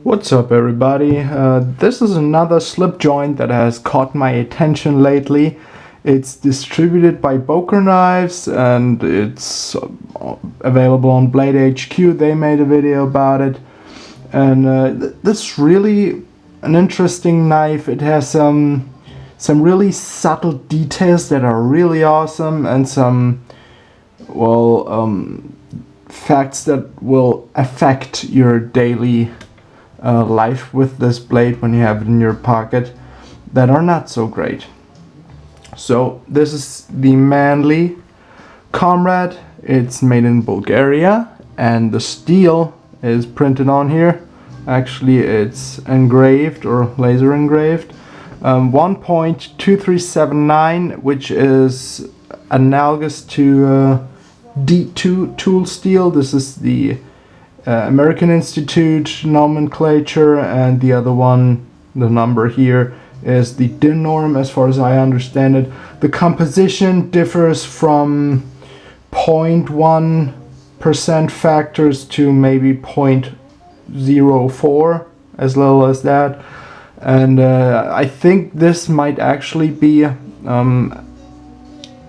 What's up everybody? This is another slip joint that has caught my attention lately. It's distributed by Boker Knives and it's available on Blade HQ. They made a video about it, and this is really an interesting knife. It has some really subtle details that are really awesome, and some facts that will affect your daily life with this blade when you have it in your pocket that are not so great. So this is the MANLY COMRADE. It's made in Bulgaria and the steel is printed on here. Actually it's engraved or laser engraved. 1.2379, which is analogous to D2 tool steel. This is the American Institute nomenclature, and the other one, the number here, is the DIN norm as far as I understand it. The composition differs from 0.1% factors to maybe 0.04, as little as that. And I think this might actually be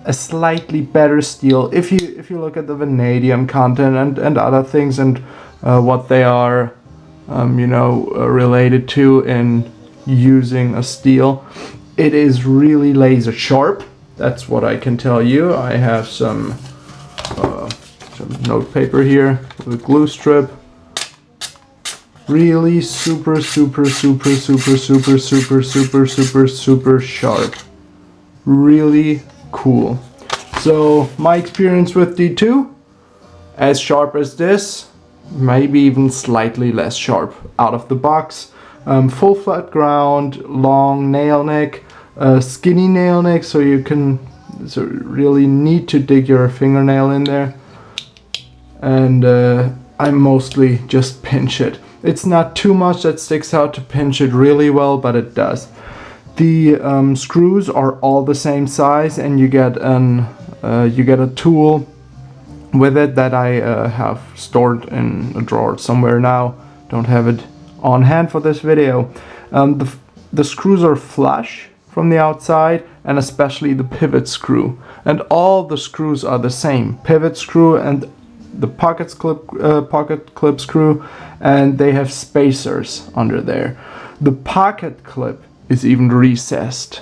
a slightly better steel if you look at the vanadium content and other things, and what they are related to in using a steel. It is really laser sharp, that's what I can tell you. I have some note paper here with a glue strip. Really super sharp. Really cool. So my experience with D2, as sharp as this, maybe even slightly less sharp out of the box. Full flat ground, long nail neck, skinny nail neck, so you can really need to dig your fingernail in there. And I mostly just pinch it. It's not too much that sticks out to pinch it really well, but it does. The screws are all the same size, and you get a tool with it that I have stored in a drawer somewhere now. Don't have it on hand for this video. The screws are flush from the outside, and especially the pivot screw. And all the screws are the same. Pivot screw and the pocket clip screw, and they have spacers under there. The pocket clip is even recessed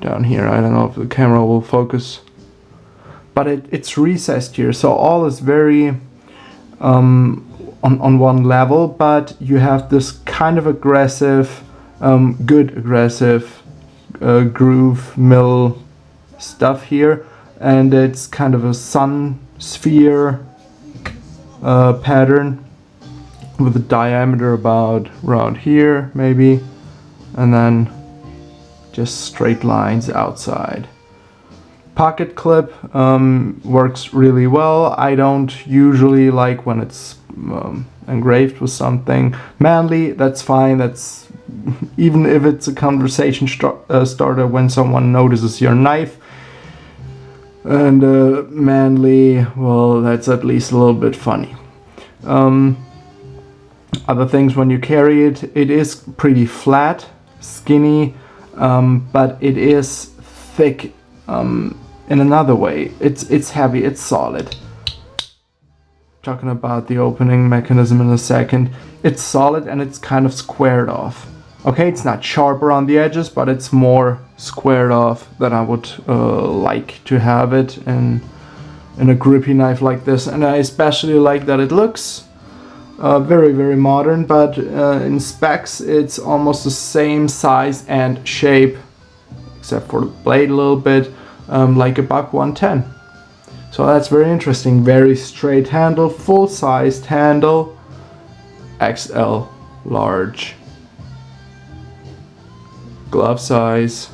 down here. I don't know if the camera will focus, but it's recessed here, so all is very on one level, but you have this kind of aggressive, good aggressive groove mill stuff here, and it's kind of a sun sphere pattern with a diameter about around here maybe, and then just straight lines outside. Pocket clip works really well. I don't usually like when it's engraved with something. MANLY, that's fine. That's even if it's a conversation starter when someone notices your knife. And MANLY, well, that's at least a little bit funny. Other things, when you carry it, it is pretty flat, skinny, but it is thick in another way. It's heavy, it's solid. Talking about the opening mechanism in a second. It's solid and it's kind of squared off. Okay, it's not sharp around the edges, but it's more squared off than I would like to have it in a grippy knife like this. And I especially like that it looks very modern, but in specs it's almost the same size and shape, except for the blade a little bit, like a Buck 110. So that's very interesting. Very straight handle, full-sized handle, XL large. Glove size.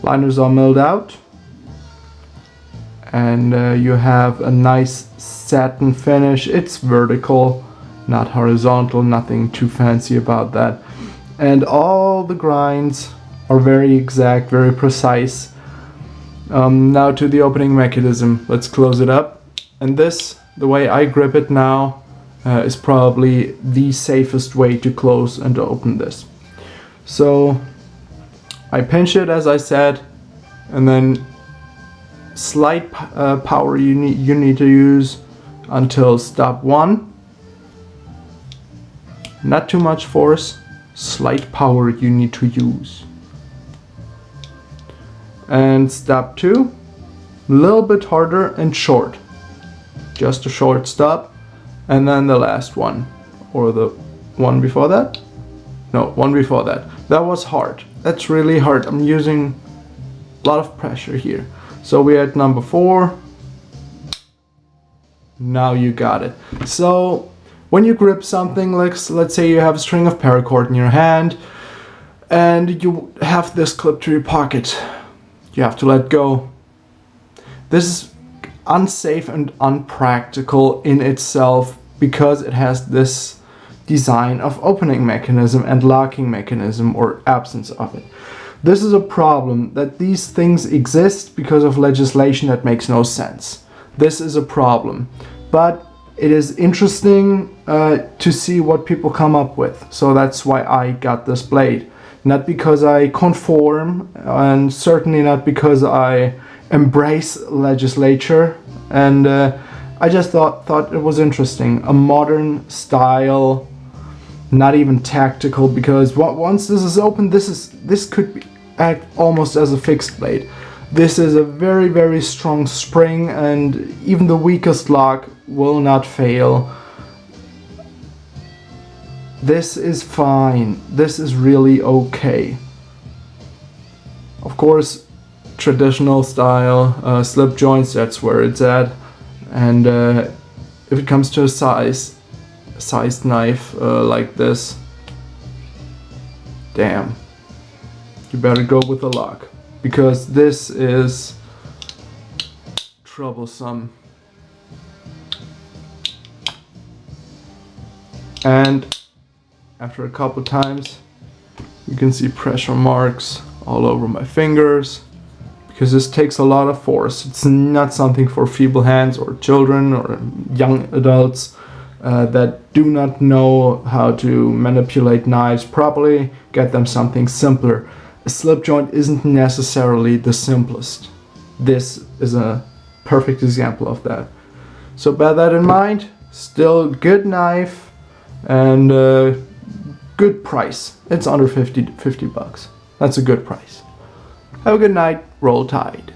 Liners are milled out, and you have a nice satin finish. It's vertical, not horizontal, nothing too fancy about that. And all the grinds are very exact, very precise. Now to the opening mechanism. Let's close it up. And this, the way I grip it now, is probably the safest way to close and open this. So I pinch it, as I said, and then slight power you need to use until stop 1. Not too much force, slight power you need to use. And stop 2, a little bit harder and short. Just a short stop. And then the last one, or the one before that? No, one before that. That was hard. That's really hard. I'm using a lot of pressure here. So we're at number 4. Now you got it. So when you grip something, like let's say you have a string of paracord in your hand and you have this clip to your pocket, you have to let go. This is unsafe and unpractical in itself because it has this design of opening mechanism and locking mechanism, or absence of it. This is a problem that these things exist because of legislation that makes no sense. This is a problem, but it is interesting to see what people come up with. So that's why I got this blade. Not because I conform, and certainly not because I embrace legislature, and I just thought it was interesting. A modern style, not even tactical, because once this is open, this could act almost as a fixed blade. This is a very, very strong spring, and even the weakest lock will not fail. This is fine. This is really okay. Of course, traditional style slip joints, that's where it's at. And if it comes to a sized knife like this, damn, you better go with a lock, because this is troublesome. And after a couple times, you can see pressure marks all over my fingers, because this takes a lot of force. It's not something for feeble hands or children or young adults that do not know how to manipulate knives properly. Get them something simpler. A slip joint isn't necessarily the simplest. This is a perfect example of that. So bear that in mind. Still good knife and good price. It's under 50 bucks. That's a good price. Have a good night. Roll Tide.